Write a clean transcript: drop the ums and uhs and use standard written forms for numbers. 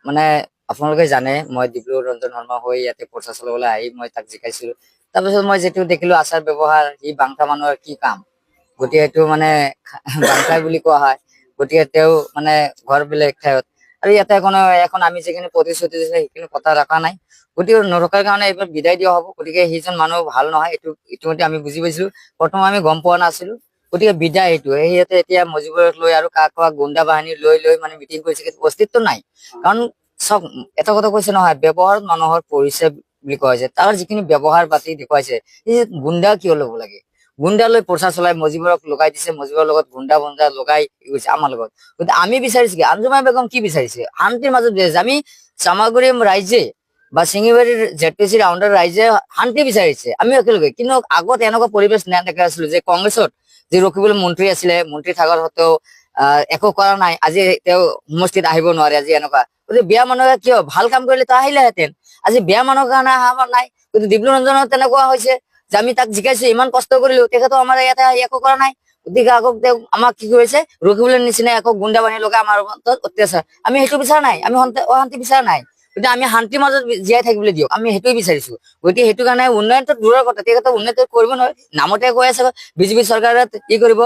মানে আপোনালোকে জানে মই ডিব্ৰু ৰঞ্জন শৰ্মা হৈ ইয়াতে প্ৰচাৰ চলাবলৈ আহি মই তাক জিকাইছিলো। তাৰপিছত মই যিটো দেখিলো আচাৰ ব্যৱহাৰ, সি বাংকা মানুহৰ কি কাম, গতিকে এইটো মানে বাংকাই বুলি কোৱা হয়। গতিকে তেওঁ মানে ঘৰ বেলেগ ঠাইত, আৰু ইয়াতে এখন আমি যিখিনি প্ৰতিশ্ৰুতি দিছিলে সেইখিনি কথা ৰখা নাই। গতিকে নৰখাৰ কাৰণে এইবাৰ বিদায় দিয়া হ'ব। গতিকে সেইজন মানুহ ভাল নহয়, এইটো ইতিমধ্যে আমি বুজি পাইছিলো। প্ৰথম আমি গম পোৱা নাছিলো। গতিকে বিদায় এইটো সিহঁতে এতিয়া মজিবুৰক লৈ আৰু কাক গুণ্ডা বাহিনী লৈ লৈ মানে মিটিং কৰিছে, অস্তিত্ব নাই। কাৰণ চব এটা কথা কৈছে নহয়, ব্যৱহাৰত মানুহৰ পৰিচয় বুলি কোৱা হৈছে। তাৰ যিখিনি ব্যৱহাৰ পাতি দেখুৱাইছে, এই গুণ্ডা কিয় ল'ব লাগে? গুণ্ডা লৈ প্ৰচাৰ চলাই মজিবুৰক লগাই দিছে, মজিবুৰৰ লগত গুণ্ডা বন্দা লগাই গৈছে আমাৰ লগত। গতিকে আমি বিচাৰিছো কি, আঞ্জুমান বেগম কি বিচাৰিছে? শান্তিৰ মাজত আমি চামাগুৰি ৰাইজে বা শিঙিবাৰীৰ জেডপিচিৰ আণ্ডাৰ ৰাইজে শান্তি বিচাৰিছে, আমি একেলগে। কিন্তু আগত এনেকুৱা পৰিবেশ দেখা আছিলো যে কংগ্ৰেছত যি ৰকিবুল মন্ত্ৰী আছিলে, মন্ত্ৰী থকাৰ সত্বেও একো কৰা নাই। আজি তেওঁ সমষ্টিত আহিব নোৱাৰে, আজি এনেকুৱা। গতিকে বেয়া মানুহে কিয়, ভাল কাম কৰিলে তো আহিলেহেঁতেন। আজি বেয়া মানুহৰ কাৰণে অহা নাই। কিন্তু ডিব্ৰু ৰঞ্জনৰ তেনেকুৱা হৈছে যে আমি তাক জিকাইছো, ইমান কষ্ট কৰিলো, তেখেতো আমাৰ ইয়াতে একো কৰা নাই। গতিকে আকৌ তেওঁ আমাক কি কৰিছে, ৰকিবুলৰ নিচিনা একো গুণ্ডা বাহিনী লগাই আমাৰ অত্যাচাৰ। আমি সেইটো বিচৰা নাই, আমি অশান্তি বিচৰা নাই। গতিকে আমি শান্তিৰ মাজত জীয়াই থাকিবলৈ দিয়ক, আমি সেইটোৱে বিচাৰিছো। গতিকে সেইটো কাৰণে উন্নয়নটো দূৰৰ কথা, তেখেতে উন্নয়ন কৰিব নোৱাৰে, নামতে কৈ আছে বিজেপি চৰকাৰে কি কৰিব।